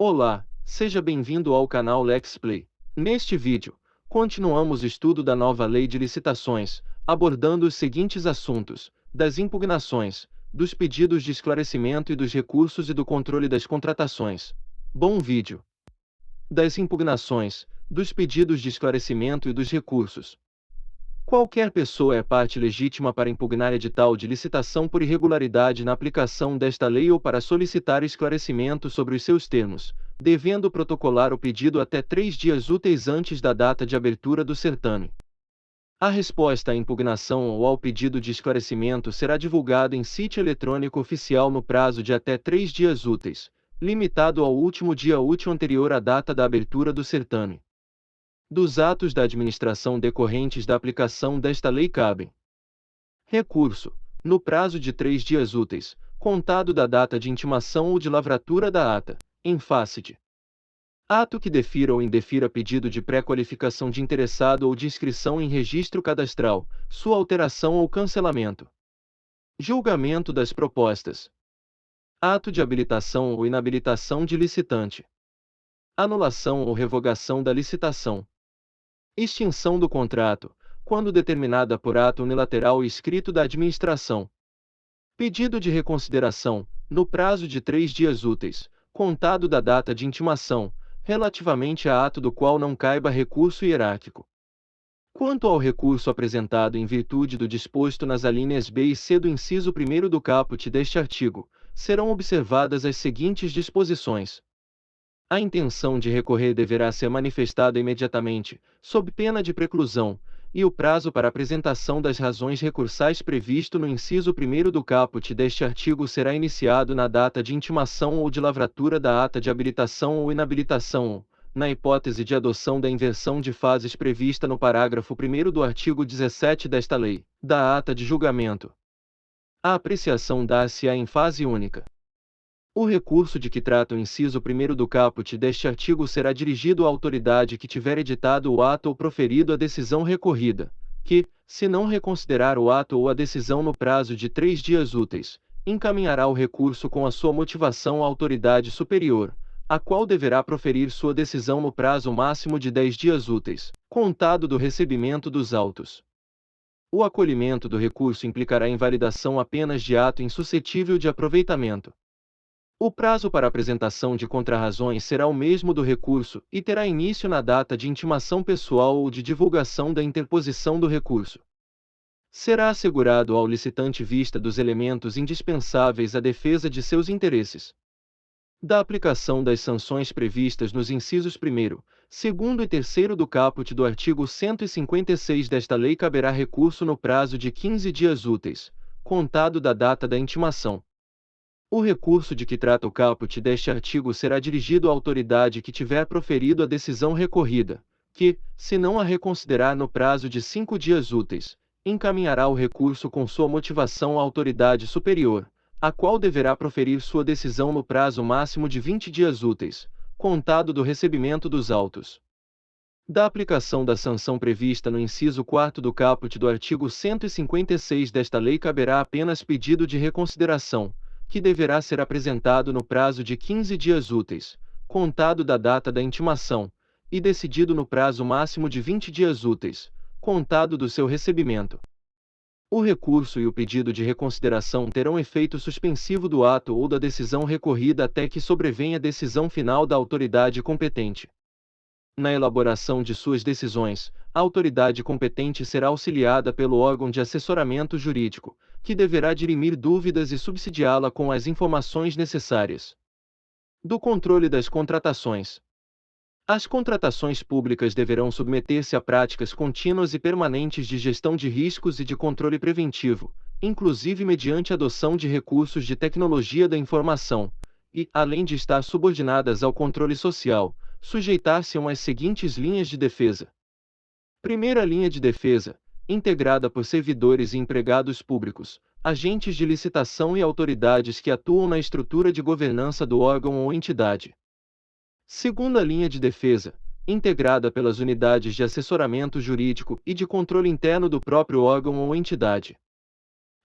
Olá, seja bem-vindo ao canal LexPlay. Neste vídeo, continuamos o estudo da nova Lei de Licitações, abordando os seguintes assuntos: das impugnações, dos pedidos de esclarecimento e dos recursos e do controle das contratações. Bom vídeo! Das impugnações, dos pedidos de esclarecimento e dos recursos. Qualquer pessoa é parte legítima para impugnar edital de licitação por irregularidade na aplicação desta lei ou para solicitar esclarecimento sobre os seus termos, devendo protocolar o pedido até 3 dias úteis antes da data de abertura do certame. A resposta à impugnação ou ao pedido de esclarecimento será divulgada em sítio eletrônico oficial no prazo de até 3 dias úteis, limitado ao último dia útil anterior à data da abertura do certame. Dos atos da administração decorrentes da aplicação desta lei cabem: recurso, no prazo de 3 dias úteis, contado da data de intimação ou de lavratura da ata, em face de ato que defira ou indefira pedido de pré-qualificação de interessado ou de inscrição em registro cadastral, sua alteração ou cancelamento. Julgamento das propostas. Ato de habilitação ou inabilitação de licitante. Anulação ou revogação da licitação. Extinção do contrato, quando determinada por ato unilateral e escrito da administração. Pedido de reconsideração, no prazo de 3 dias úteis, contado da data de intimação, relativamente a ato do qual não caiba recurso hierárquico. Quanto ao recurso apresentado em virtude do disposto nas alíneas B e C do inciso 1º do caput deste artigo, serão observadas as seguintes disposições. A intenção de recorrer deverá ser manifestada imediatamente, sob pena de preclusão, e o prazo para apresentação das razões recursais previsto no inciso 1º do caput deste artigo será iniciado na data de intimação ou de lavratura da ata de habilitação ou inabilitação ou, na hipótese de adoção da inversão de fases prevista no parágrafo 1º do artigo 17 desta lei, da ata de julgamento. A apreciação dá-se-á em fase única. O recurso de que trata o inciso 1º do caput deste artigo será dirigido à autoridade que tiver editado o ato ou proferido a decisão recorrida, que, se não reconsiderar o ato ou a decisão no prazo de 3 dias úteis, encaminhará o recurso com a sua motivação à autoridade superior, a qual deverá proferir sua decisão no prazo máximo de 10 dias úteis, contado do recebimento dos autos. O acolhimento do recurso implicará invalidação apenas de ato insuscetível de aproveitamento. O prazo para apresentação de contrarrazões será o mesmo do recurso e terá início na data de intimação pessoal ou de divulgação da interposição do recurso. Será assegurado ao licitante vista dos elementos indispensáveis à defesa de seus interesses. Da aplicação das sanções previstas nos incisos 1º, 2º e 3º do caput do artigo 156 desta lei caberá recurso no prazo de 15 dias úteis, contado da data da intimação. O recurso de que trata o caput deste artigo será dirigido à autoridade que tiver proferido a decisão recorrida, que, se não a reconsiderar no prazo de 5 dias úteis, encaminhará o recurso com sua motivação à autoridade superior, a qual deverá proferir sua decisão no prazo máximo de 20 dias úteis, contado do recebimento dos autos. Da aplicação da sanção prevista no inciso 4º do caput do artigo 156 desta lei caberá apenas pedido de reconsideração, que deverá ser apresentado no prazo de 15 dias úteis, contado da data da intimação, e decidido no prazo máximo de 20 dias úteis, contado do seu recebimento. O recurso e o pedido de reconsideração terão efeito suspensivo do ato ou da decisão recorrida até que sobrevenha a decisão final da autoridade competente. Na elaboração de suas decisões, a autoridade competente será auxiliada pelo órgão de assessoramento jurídico, que deverá dirimir dúvidas e subsidiá-la com as informações necessárias. Do controle das contratações. As contratações públicas deverão submeter-se a práticas contínuas e permanentes de gestão de riscos e de controle preventivo, inclusive mediante adoção de recursos de tecnologia da informação, e, além de estar subordinadas ao controle social, sujeitar-se-ão às seguintes linhas de defesa. Primeira linha de defesa, integrada por servidores e empregados públicos, agentes de licitação e autoridades que atuam na estrutura de governança do órgão ou entidade. Segunda linha de defesa, integrada pelas unidades de assessoramento jurídico e de controle interno do próprio órgão ou entidade.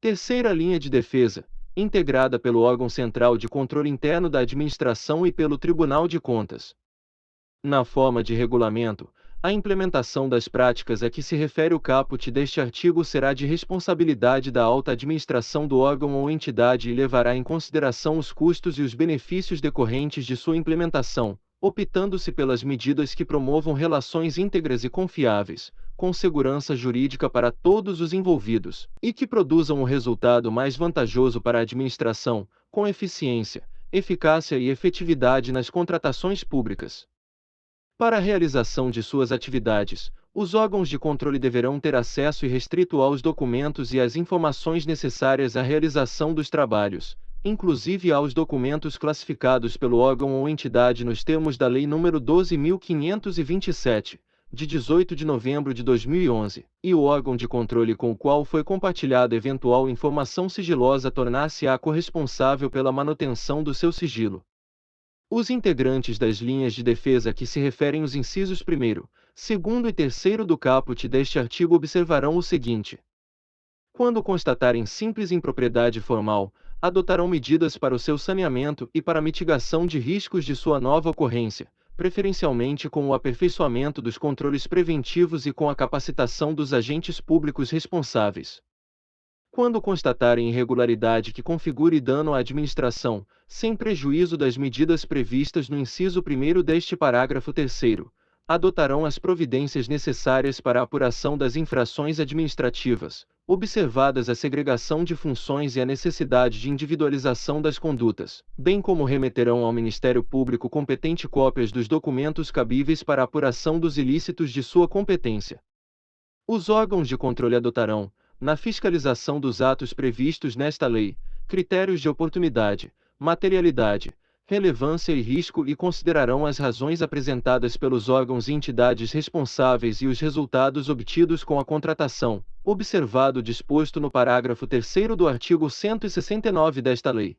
Terceira linha de defesa, integrada pelo órgão central de controle interno da administração e pelo Tribunal de Contas. Na forma de regulamento, a implementação das práticas a que se refere o caput deste artigo será de responsabilidade da alta administração do órgão ou entidade e levará em consideração os custos e os benefícios decorrentes de sua implementação, optando-se pelas medidas que promovam relações íntegras e confiáveis, com segurança jurídica para todos os envolvidos, e que produzam um resultado mais vantajoso para a administração, com eficiência, eficácia e efetividade nas contratações públicas. Para a realização de suas atividades, os órgãos de controle deverão ter acesso irrestrito aos documentos e às informações necessárias à realização dos trabalhos, inclusive aos documentos classificados pelo órgão ou entidade nos termos da Lei nº 12.527, de 18 de novembro de 2011, e o órgão de controle com o qual foi compartilhada eventual informação sigilosa tornar-se-á corresponsável pela manutenção do seu sigilo. Os integrantes das linhas de defesa a que se referem os incisos 1º, 2º e 3º do caput deste artigo observarão o seguinte: quando constatarem simples impropriedade formal, adotarão medidas para o seu saneamento e para a mitigação de riscos de sua nova ocorrência, preferencialmente com o aperfeiçoamento dos controles preventivos e com a capacitação dos agentes públicos responsáveis. Quando constatarem irregularidade que configure dano à administração, sem prejuízo das medidas previstas no inciso 1º deste parágrafo 3º, adotarão as providências necessárias para a apuração das infrações administrativas, observadas a segregação de funções e a necessidade de individualização das condutas, bem como remeterão ao Ministério Público competente cópias dos documentos cabíveis para a apuração dos ilícitos de sua competência. Os órgãos de controle adotarão, na fiscalização dos atos previstos nesta lei, critérios de oportunidade, materialidade, relevância e risco e considerarão as razões apresentadas pelos órgãos e entidades responsáveis e os resultados obtidos com a contratação, observado o disposto no parágrafo 3º do artigo 169 desta lei.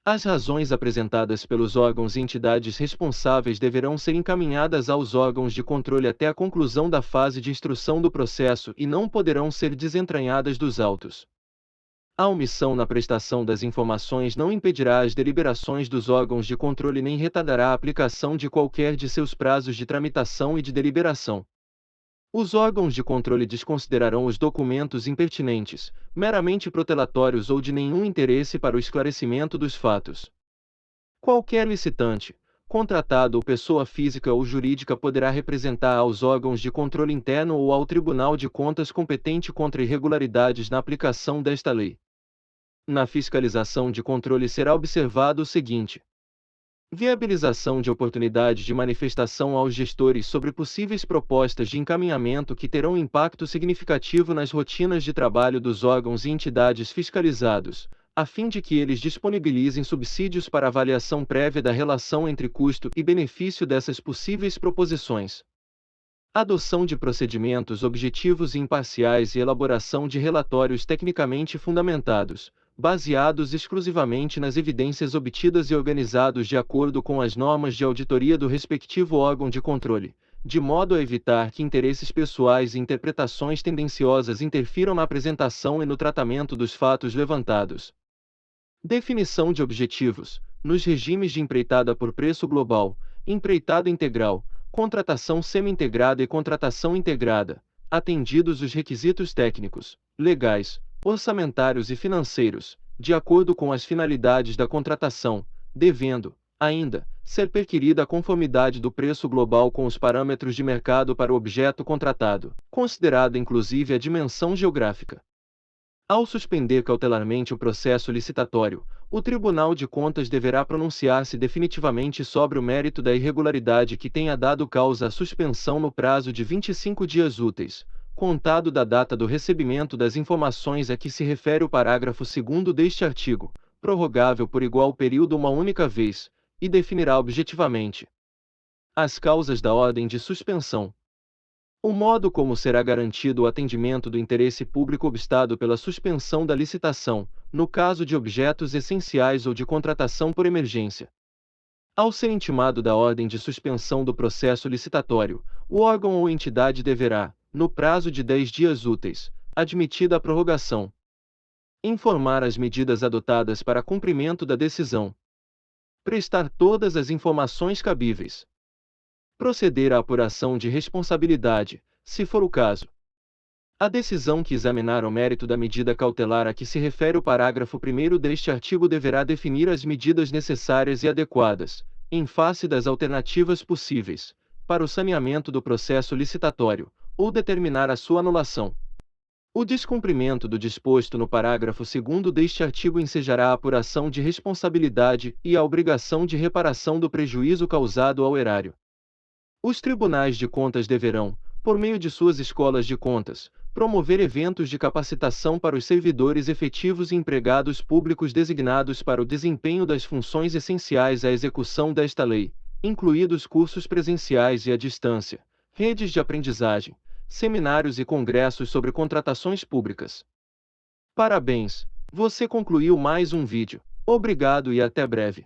As razões apresentadas pelos órgãos e entidades responsáveis deverão ser encaminhadas aos órgãos de controle até a conclusão da fase de instrução do processo e não poderão ser desentranhadas dos autos. A omissão na prestação das informações não impedirá as deliberações dos órgãos de controle nem retardará a aplicação de qualquer de seus prazos de tramitação e de deliberação. Os órgãos de controle desconsiderarão os documentos impertinentes, meramente protelatórios ou de nenhum interesse para o esclarecimento dos fatos. Qualquer licitante, contratado ou pessoa física ou jurídica poderá representar aos órgãos de controle interno ou ao Tribunal de Contas competente contra irregularidades na aplicação desta lei. Na fiscalização de controle será observado o seguinte: viabilização de oportunidade de manifestação aos gestores sobre possíveis propostas de encaminhamento que terão impacto significativo nas rotinas de trabalho dos órgãos e entidades fiscalizados, a fim de que eles disponibilizem subsídios para avaliação prévia da relação entre custo e benefício dessas possíveis proposições. Adoção de procedimentos objetivos e imparciais e elaboração de relatórios tecnicamente fundamentados, baseados exclusivamente nas evidências obtidas e organizados de acordo com as normas de auditoria do respectivo órgão de controle, de modo a evitar que interesses pessoais e interpretações tendenciosas interfiram na apresentação e no tratamento dos fatos levantados. Definição de objetivos, nos regimes de empreitada por preço global, empreitada integral, contratação semi-integrada e contratação integrada, atendidos os requisitos técnicos, legais, orçamentários e financeiros, de acordo com as finalidades da contratação, devendo, ainda, ser perquirida a conformidade do preço global com os parâmetros de mercado para o objeto contratado, considerada inclusive a dimensão geográfica. Ao suspender cautelarmente o processo licitatório, o Tribunal de Contas deverá pronunciar-se definitivamente sobre o mérito da irregularidade que tenha dado causa à suspensão no prazo de 25 dias úteis, contado da data do recebimento das informações a que se refere o parágrafo 2º deste artigo, prorrogável por igual período uma única vez, e definirá objetivamente as causas da ordem de suspensão, o modo como será garantido o atendimento do interesse público obstado pela suspensão da licitação, no caso de objetos essenciais ou de contratação por emergência. Ao ser intimado da ordem de suspensão do processo licitatório, o órgão ou entidade deverá, no prazo de 10 dias úteis, admitida a prorrogação, informar as medidas adotadas para cumprimento da decisão, prestar todas as informações cabíveis, proceder à apuração de responsabilidade, se for o caso. A decisão que examinar o mérito da medida cautelar a que se refere o parágrafo 1º deste artigo deverá definir as medidas necessárias e adequadas, em face das alternativas possíveis, para o saneamento do processo licitatório, ou determinar a sua anulação. O descumprimento do disposto no parágrafo 2º deste artigo ensejará a apuração de responsabilidade e a obrigação de reparação do prejuízo causado ao erário. Os tribunais de contas deverão, por meio de suas escolas de contas, promover eventos de capacitação para os servidores efetivos e empregados públicos designados para o desempenho das funções essenciais à execução desta lei, incluídos cursos presenciais e à distância, redes de aprendizagem, seminários e congressos sobre contratações públicas. Parabéns! Você concluiu mais um vídeo. Obrigado e até breve.